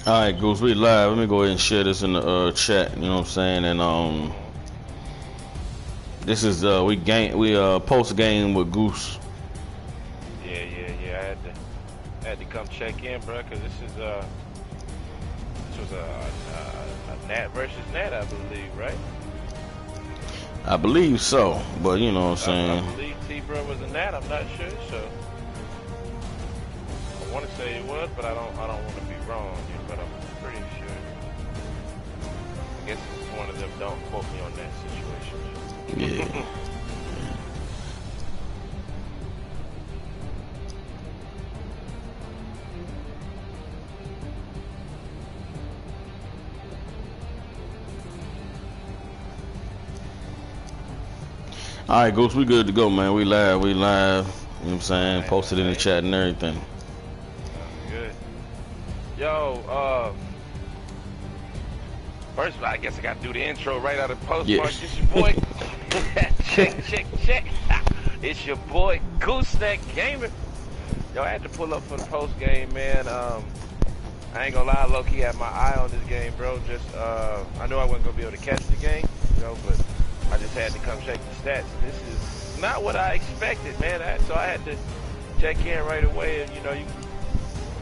All right, Goose, we live. Let me go ahead and share this in the chat. You know what I'm saying? And this is we post game with Goose. Yeah. I had to come check in, bro, because this was a Nat versus Nat, I believe, right? I believe so, but you know what I'm saying. I believe T-Bro was a Nat. I'm not sure, so I want to say it was, but I don't want to be wrong. But I'm pretty sure. I guess it's one of them. Don't quote me on that situation. Yeah. All right, Goose, we good to go, man. We live. You know what I'm saying? Posted in the chat and everything. Good. Yo, first of all, I guess I got to do the intro right out of the post. Yeah. It's your boy. check. It's your boy, Goose Gamer. Yo, I had to pull up for the post game, man. I ain't gonna lie, low-key had my eye on this game, bro. Just, I knew I wasn't gonna be able to catch the game, you know, but I just had to come check the stats. This is not what I expected, man. So I had to check in right away, and you know, you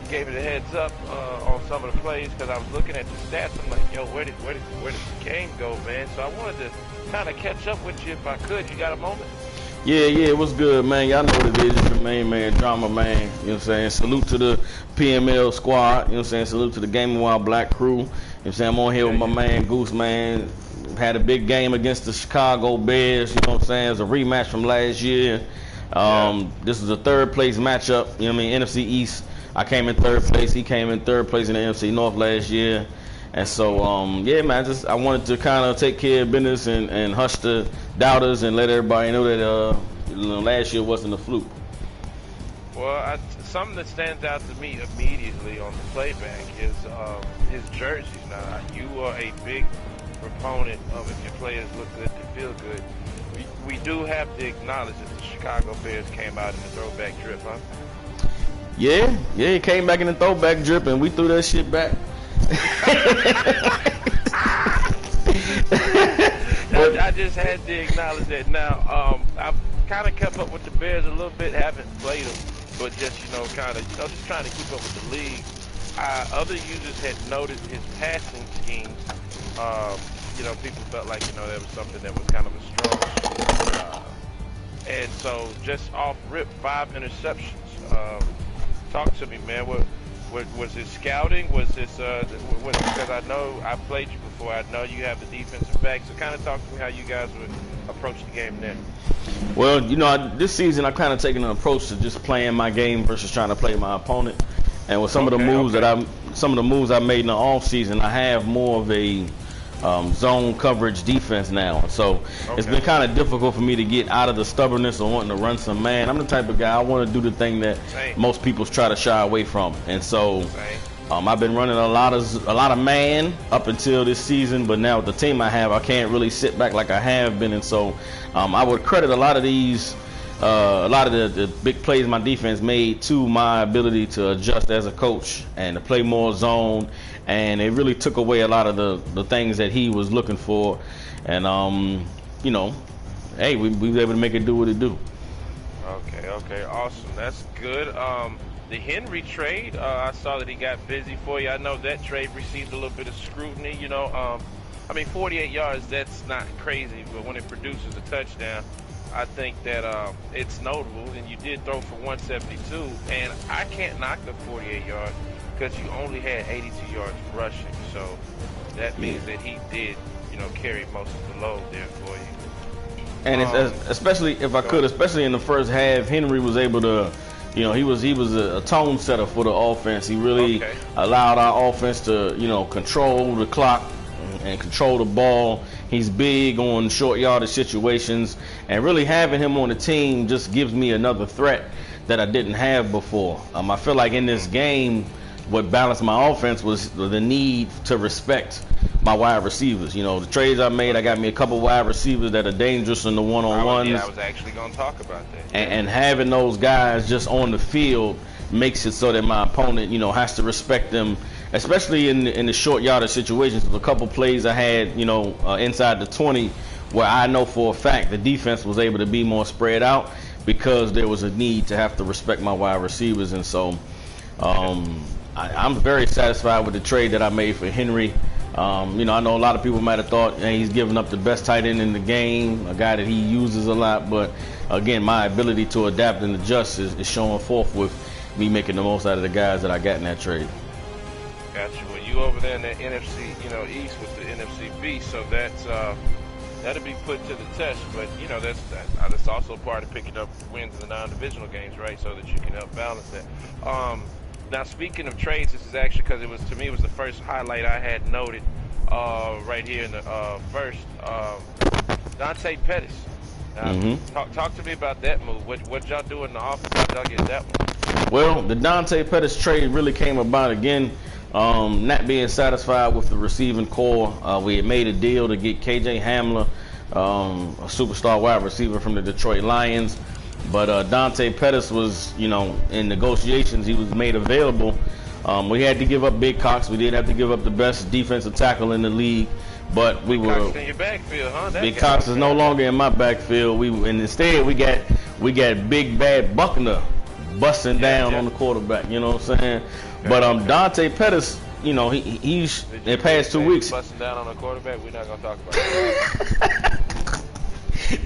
gave it a heads up on some of the plays because I was looking at the stats. I'm like, yo, where did the game go, man? So I wanted to kind of catch up with you if I could. You got a moment? Yeah, what's good, man? Y'all know what it is. It's the main man, Dramaman. You know what I'm saying? Salute to the PML squad. You know what I'm saying? Salute to the Gaming Wild Black crew. You know what I'm saying? I'm on here with my man, Goose, man. Had a big game against the Chicago Bears. You know what I'm saying? It's a rematch from last year. This is a third place matchup. You know what I mean? NFC East. I came in third place. He came in third place in the NFC North last year. And so, yeah, man, I wanted to kind of take care of business and hush the doubters and let everybody know that last year wasn't a fluke. Well, something that stands out to me immediately on the playback is his jerseys. Now, you are a big proponent of if your players look good, they feel good. We do have to acknowledge that the Chicago Bears came out in the throwback drip, huh? Yeah, it came back in the throwback drip, and we threw that shit back. I just had to acknowledge that. Now, I've kind of kept up with the Bears a little bit, haven't played them, but just, you know, kind of, just trying to keep up with the league. Other users had noticed his passing schemes. You know, people felt like, you know, there was something that was kind of a strong suit. And so, just off rip, 5 interceptions. Talk to me, man. Was it scouting? Was this, because I know I've played you before. I know you have the defensive back. So kind of talk to me how you guys would approach the game then. Well, you know, this season I kind of taken an approach to just playing my game versus trying to play my opponent. And with some of the moves I made in the off season, I have more of a zone coverage defense now. So it's been kind of difficult for me to get out of the stubbornness of wanting to run some man. I'm the type of guy, I want to do the thing that most people try to shy away from. And so I've been running a lot of man up until this season, but now with the team I have, I can't really sit back like I have been. And so I would credit a lot of these a lot of the big plays my defense made to my ability to adjust as a coach and to play more zone, and it really took away a lot of the things that he was looking for. And you know, hey, we was able to make it do what it do. Okay, awesome. That's good. The Henry trade, I saw that he got busy for you. I know that trade received a little bit of scrutiny. You know, I mean, 48 yards, that's not crazy, but when it produces a touchdown, I think that it's notable. And you did throw for 172, and I can't knock the 48 yards because you only had 82 yards rushing. So that means that he did, you know, carry most of the load there for you. And especially if I could, especially in the first half, Henry was able to, you know, he was a tone setter for the offense. He really allowed our offense to, you know, control the clock and control the ball. He's big on short yardage situations, and really having him on the team just gives me another threat that I didn't have before. I feel like in this game, what balanced my offense was the need to respect my wide receivers. You know, the trades I made, I got me a couple wide receivers that are dangerous in the one-on-ones. Yeah, I was actually going to talk about that. And having those guys just on the field makes it so that my opponent, has to respect them, especially in the short yardage situations. There's a couple plays I had, inside the 20 where I know for a fact the defense was able to be more spread out because there was a need to have to respect my wide receivers. And so I'm very satisfied with the trade that I made for Henry. I know a lot of people might have thought he's giving up the best tight end in the game, a guy that he uses a lot, but again, my ability to adapt and adjust is showing forth with me making the most out of the guys that I got in that trade. Gotcha. Well, you over there in the NFC, East with the NFC Beast, so that'll be put to the test. But that's also part of picking up wins in the non-divisional games, right? So that you can help balance that. Now, speaking of trades, this is actually because it was the first highlight I had noted right here in the first. Dante Pettis. Now, talk to me about that move. What y'all do in the offense? How y'all get that one? Well, the Dante Pettis trade really came about again. Not being satisfied with the receiving core, we had made a deal to get KJ Hamler, a superstar wide receiver from the Detroit Lions. But Dante Pettis was, in negotiations, he was made available. We had to give up Big Cox. We did have to give up the best defensive tackle in the league. But we were. Cox in your backfield, huh? Big Cox is no longer in my backfield. And instead we got Big Bad Buckner busting down on the quarterback. You know what I'm saying? Okay, but Dante Pettis, he's in the past 2 weeks. Busting down on the quarterback. We're not gonna talk about it.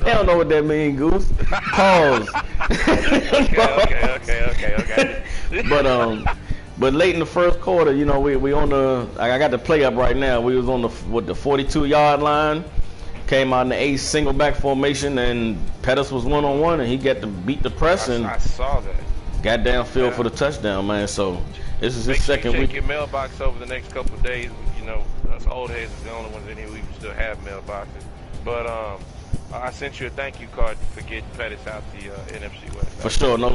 They don't know what that means, Goose. Pause. Okay. But late in the first quarter, we on the. I got the play up right now. We was on the 42-yard line. Came out in the ace single back formation, and Pettis was 1-on-1, and he got to beat the press and I saw that. Got downfield for the touchdown, man. So this is his second week. Check your mailbox over the next couple of days. Us old heads are the only ones in here who still have mailboxes. But I sent you a thank you card for getting Pettis out the NFC West. For sure, no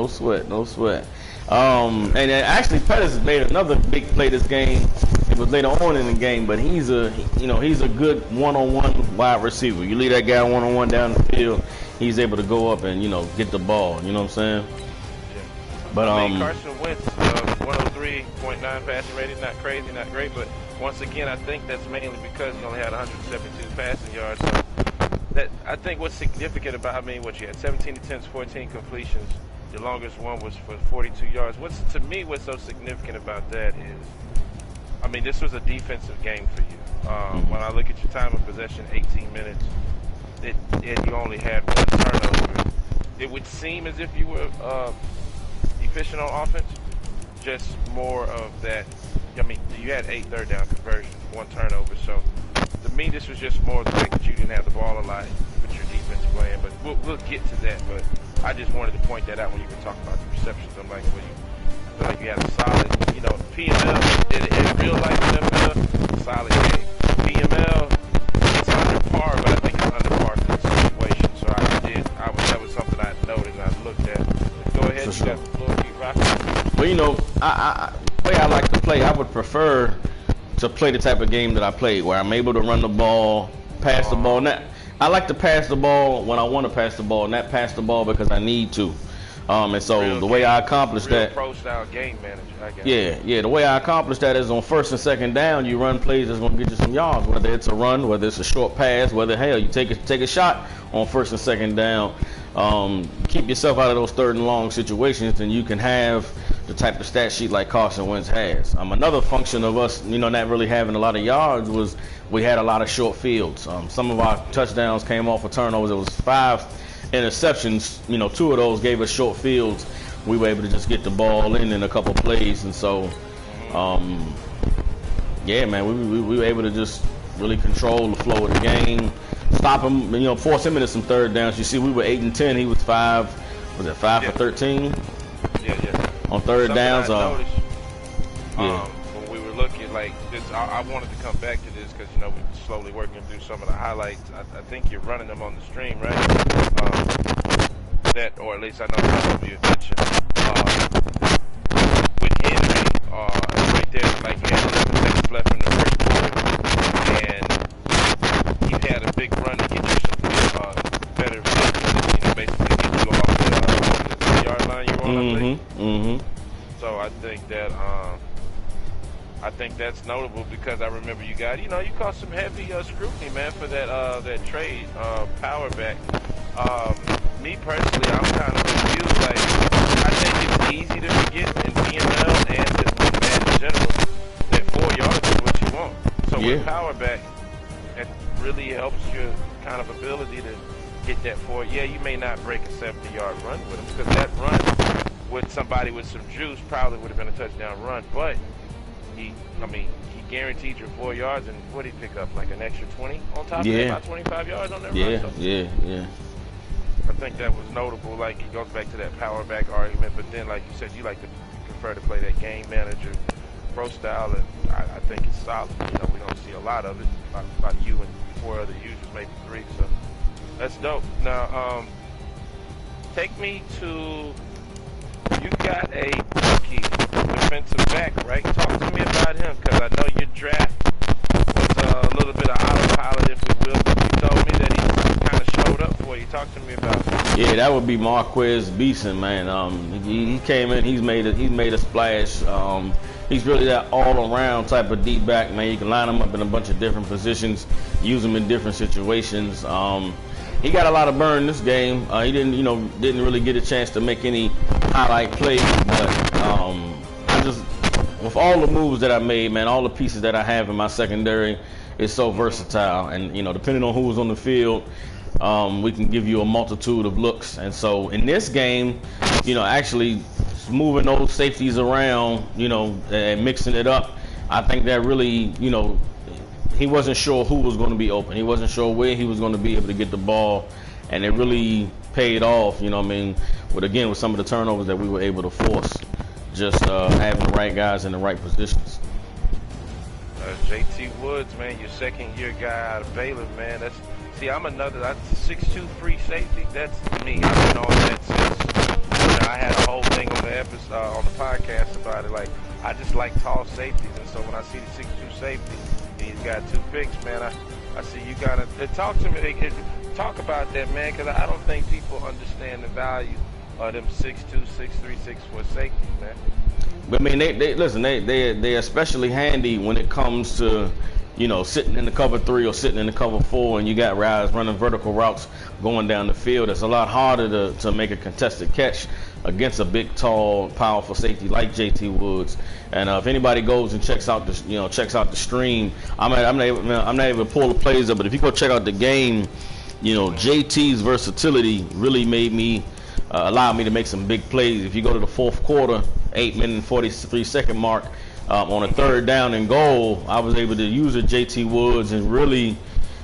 sweat. And actually Pettis made another big play this game. It was later on in the game, but he's a good one-on-one wide receiver. You leave that guy one-on-one down the field, he's able to go up and get the ball. You know what I'm saying? Yeah. But Carson Wentz, 103.9 passing rating, not crazy, not great, but once again, I think that's mainly because he only had 172 passing yards. So that I think what's significant about, what you had 17 attempts, 14 completions. The longest one was for 42 yards. What's so significant about that is, this was a defensive game for you. When I look at your time of possession, 18 minutes, and you only had one turnover, it would seem as if you were efficient on offense. Just more of that. You had 8 third down conversions, 1 turnover. So to me, this was just more the fact that you didn't have the ball a lot with your defense playing. But we'll get to that. But I just wanted to point that out when you were talking about the receptions. I'm like, I feel like you had a solid, PML in real life NFL, solid game. PML, it's under par, but I think it's under par for the situation. So that was something I noted and I looked at. But go ahead, you got the floor, keep rocking. Well, the way I like to play, I would prefer to play the type of game that I played, where I'm able to run the ball, pass the ball. Now, I like to pass the ball when I want to pass the ball, not pass the ball because I need to. And so the way I accomplish that, pro-style game manager, I guess. Yeah. The way I accomplish that is on first and second down, you run plays that's gonna get you some yards. Whether it's a run, whether it's a short pass, whether you take a shot on first and second down. Keep yourself out of those third and long situations, and you can have the type of stat sheet like Carson Wentz has. Another function of us, not really having a lot of yards was we had a lot of short fields. Some of our touchdowns came off of turnovers. It was 5 interceptions. 2 of those gave us short fields. We were able to just get the ball in a couple plays, and so, yeah, man, we were able to just really control the flow of the game, stop him, force him into some third downs. You see, we were 8 and 10. He was 5 for 13? Yeah. On third Something downs, I noticed, when we were looking like this, I wanted to come back to this because we're slowly working through some of the highlights. I think you're running them on the stream, right? That, or at least I know some of you mentioned with Henry, right there, like you had 11 seconds left in the first quarter, and you had a big run to get you some better, basically get you off the yard line you were on, I think. I think that's notable because I remember you got, you caught some heavy scrutiny, man, for that trade, power back. Me personally, I'm kind of with you. Like, I think it's easy to forget in PML and just with Madden in general that 4 yards is what you want. So with power back, it really helps your kind of ability to hit that 4. Yeah, you may not break a 70-yard run with him because that run with somebody with some juice probably would have been a touchdown run, but he guaranteed you 4 yards, and what did he pick up? Like an extra 20 on top of that, about 25 yards on that run? So Yeah. I think that was notable. Like, it goes back to that power back argument, but then, like you said, you prefer to play that game manager pro style, and I think it's solid. We don't see a lot of it. About you and 4 other users, maybe 3. So that's dope. Now, take me to, you got a rookie defensive back, right? Talk to me about him, because I know your draft was a little bit of autopilot, if you will, but you told me that he kind of showed up for you. Talk to me about him. Yeah, that would be Marquez Beeson, man. He came in, he's made a splash. He's really that all-around type of deep back, man. You can line him up in a bunch of different positions, use him in different situations. He got a lot of burn this game. He didn't really get a chance to make any highlight plays, but with all the moves that I made, man, all the pieces that I have in my secondary is so versatile, and depending on who's on the field, we can give you a multitude of looks. And so in this game, actually moving those safeties around, and mixing it up, I think that really, he wasn't sure who was going to be open. He wasn't sure where he was going to be able to get the ball, and it really paid off, with some of the turnovers that we were able to force, just having the right guys in the right positions. JT Woods, man, your second-year guy out of Baylor, man. I'm another 6'2" free safety. That's me. I've been on that since. I had a whole thing on the episode, on the podcast about it. Like, I just like tall safeties, and so when I see the 6'2" safety, and he's got 2 picks, man, I see you gotta talk to me. Talk about that, man, because I don't think people understand the value of them 6'2", 6'3", 6'4" safeties, man. But I mean, they're especially handy when it comes to, sitting in the cover 3 or sitting in the cover 4, and you got guys running vertical routes going down the field. It's a lot harder to make a contested catch against a big, tall, powerful safety like JT Woods. And if anybody goes and checks out the stream, I'm not able to pull the plays up, but if you go check out the game, JT's versatility really made me allowed me to make some big plays. If you go to the fourth quarter, 8-minute and 43-second mark, on a 3rd down and goal, I was able to use a JT Woods and really,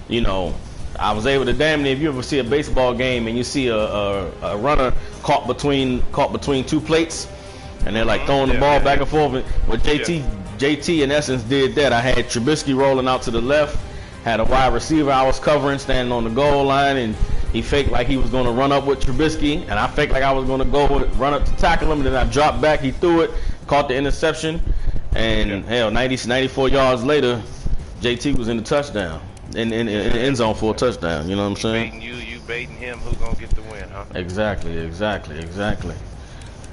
I was able to damn near, if you ever see a baseball game and you see a runner caught between 2 plates and they're like throwing the ball back and forth. Well, JT in essence did that. I had Trubisky rolling out to the left, had a wide receiver I was covering standing on the goal line, and he faked like he was going to run up with Trubisky, and I faked like I was going to run up to tackle him, and then I dropped back, he threw it, caught the interception, and 94 yards later, JT was in the touchdown, in the end zone for a touchdown. You know what I'm saying? You baiting him, who's going to get the win, huh? Exactly.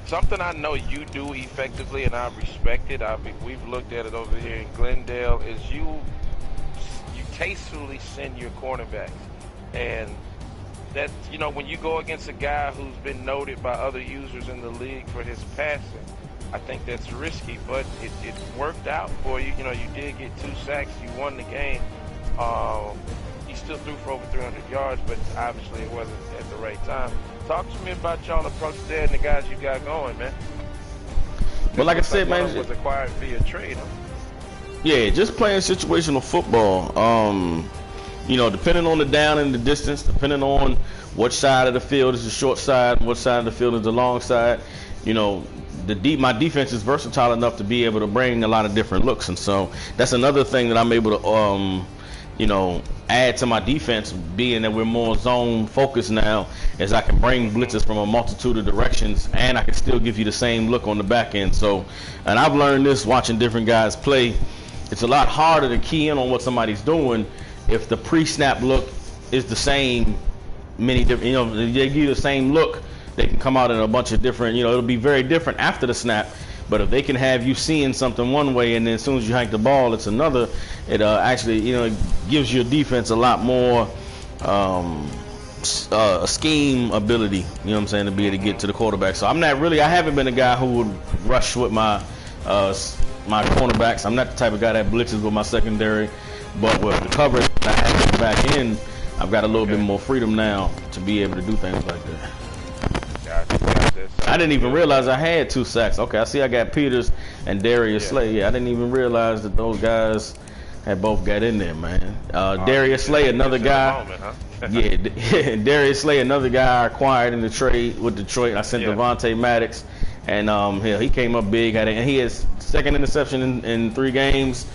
Something I know you do effectively, and I respect it. We've looked at it over here in Glendale, is you tastefully send your cornerbacks. And that, when you go against a guy who's been noted by other users in the league for his passing, I think that's risky, but it worked out for you. You did get 2 sacks. You won the game. He still threw for over 300 yards, but obviously it wasn't at the right time. Talk to me about y'all approach there and the guys you got going, man. But like I said, man, was acquired via trade, huh? Yeah, just playing situational football. Depending on the down and the distance, depending on which side of the field is the short side, what side of the field is the long side, my defense is versatile enough to be able to bring a lot of different looks, and so that's another thing that I'm able to add to my defense, being that we're more zone focused now, is I can bring blitzes from a multitude of directions, and I can still give you the same look on the back end. So, and I've learned this watching different guys play. It's a lot harder to key in on what somebody's doing if the pre-snap look is the same. Many different, they give you the same look. They can come out in a bunch of different, it'll be very different after the snap, But if they can have you seeing something one way, and then as soon as you hike the ball, it's another, it actually, it gives your defense a lot more scheme ability, you know what I'm saying, to be able to get to the quarterback. So I haven't been a guy who would rush with my cornerbacks. I'm not the type of guy that blitzes with my secondary, but with the coverage that I have at the back end, I've got a little bit more freedom now to be able to do things like that. Gotcha. I didn't even realize I had 2 sacks. Okay, I see I got Peters and Darius Slay. Yeah, I didn't even realize that those guys had both got in there, man. Darius Slay, another guy. Darius Slay, another guy I acquired in the trade with Detroit. I sent Devontae Maddox, and he came up big. And he has 2nd interception in 3 games.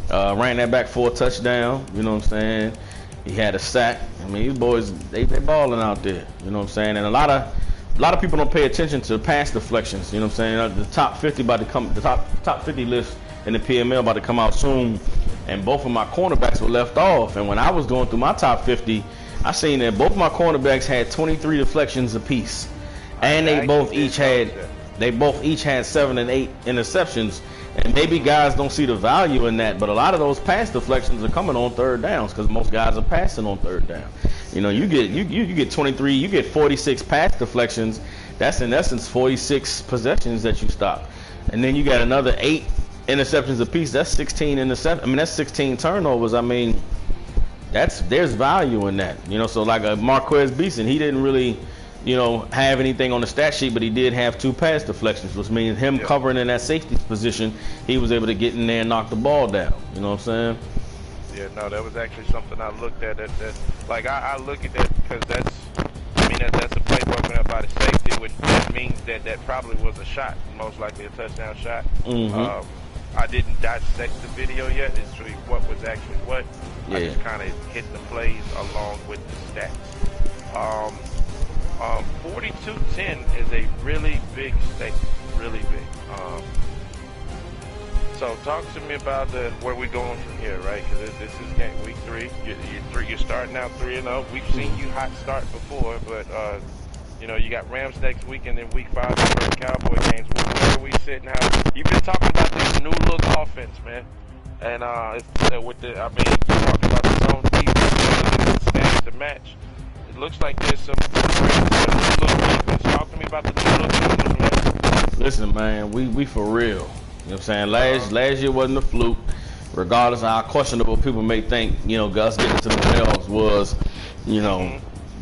Ran that back for a touchdown. You know what I'm saying? He had a sack. I mean, these boys, they balling out there. You know what I'm saying? And a lot of people don't pay attention to pass deflections. You know what I'm saying? The top 50 about to come. The top 50 list in the PML about to come out soon. And both of my cornerbacks were left off. And when I was going through my top 50, I seen that both my cornerbacks had 23 deflections apiece, and they both each had 7 and 8 interceptions. And maybe guys don't see the value in that, but a lot of those pass deflections are coming on 3rd downs because most guys are passing on 3rd down. You get 23, you get 46 pass deflections. That's in essence 46 possessions that you stop, and then you got another 8 interceptions apiece. That's 16 interceptions. I mean, that's 16 turnovers. I mean, there's value in that. So like a Marquez Beeson, he didn't really, have anything on the stat sheet, but he did have 2 pass deflections, which means him covering in that safety position, he was able to get in there and knock the ball down. You know what I'm saying? Yeah, no, that was actually something I looked at. I look at that because that's a play broken up by the safety, which means that probably was a shot, most likely a touchdown shot. I didn't dissect the video yet and see what was actually what. I just kind of hit the plays along with the stats. 42-10 is a really big stake, really big. So talk to me about where we're going from here, right? Because this is game week 3. You're starting out 3-0. We've seen you hot start before, but you got Rams next week, and then week 5 the first Cowboy games. Where are we sitting now? You've been talking about this new look offense, man, and you're talking about the zone defense, the stats to match. It looks like there's some new look defense. Talk to me about the new look defense, man. Listen, man, we for real. You know what I'm saying? Last year wasn't a fluke. Regardless of how questionable people may think, Gus getting to the playoffs was,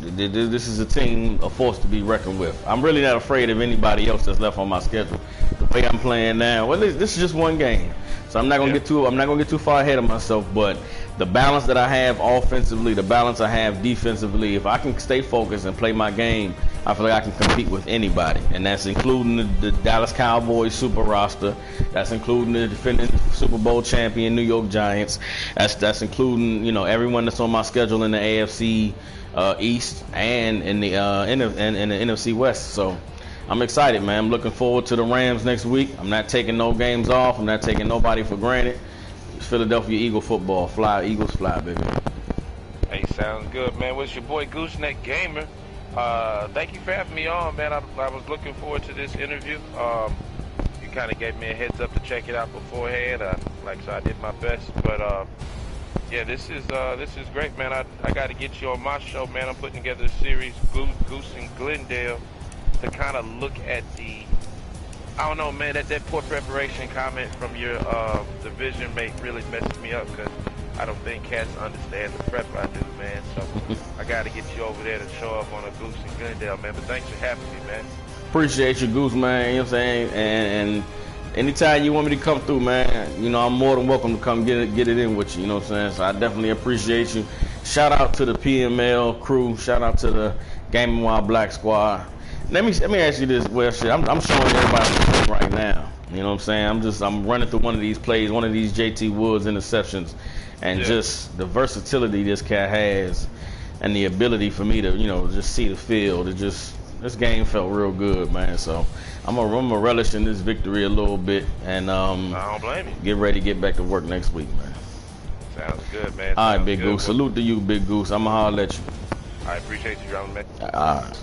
this is a team, a force to be reckoned with. I'm really not afraid of anybody else that's left on my schedule. The way I'm playing now, well, this is just one game, so I'm not gonna get too far ahead of myself. But the balance that I have offensively, the balance I have defensively, if I can stay focused and play my game, I feel like I can compete with anybody, and that's including the Dallas Cowboys super roster. That's including the defending Super Bowl champion New York Giants. That's including everyone that's on my schedule in the AFC East and in the NFC West. So I'm excited, man. I'm looking forward to the Rams next week. I'm not taking no games off. I'm not taking nobody for granted. It's Philadelphia Eagle football. Fly, Eagles fly, baby. Hey, sounds good, man. What's your boy Gooseneck Gamer? Thank you for having me on, man. I was looking forward to this interview. You kind of gave me a heads up to check it out beforehand. So I did my best, but this is great, man. I got to get you on my show, man. I'm putting together a series, Goose and Glendale, to kind of look at I don't know, man. That poor preparation comment from your division mate really messes me up because I don't think cats understand the prep I do, man. So I got to get you over there to show up on a Goose and Glendale, man. But thanks for having me, man. Appreciate you, Goose, man. You know what I'm saying? And anytime you want me to come through, man, I'm more than welcome to come get it in with you. You know what I'm saying? So I definitely appreciate you. Shout out to the PML crew. Shout out to the Gaming Wild Black Squad. Let me ask you this. Well, shit, I'm showing everybody right now. You know what I'm saying? I'm running through one of these plays, one of these JT Woods interceptions, and just the versatility this cat has, and the ability for me to, just see the field. This game felt real good, man. So I'm gonna relish in this victory a little bit, and I don't blame you. Get ready to get back to work next week, man. Sounds good, man. All right, Big Goose. Salute to you, Big Goose. I'ma holler at you. I appreciate you, Dramaman. All right.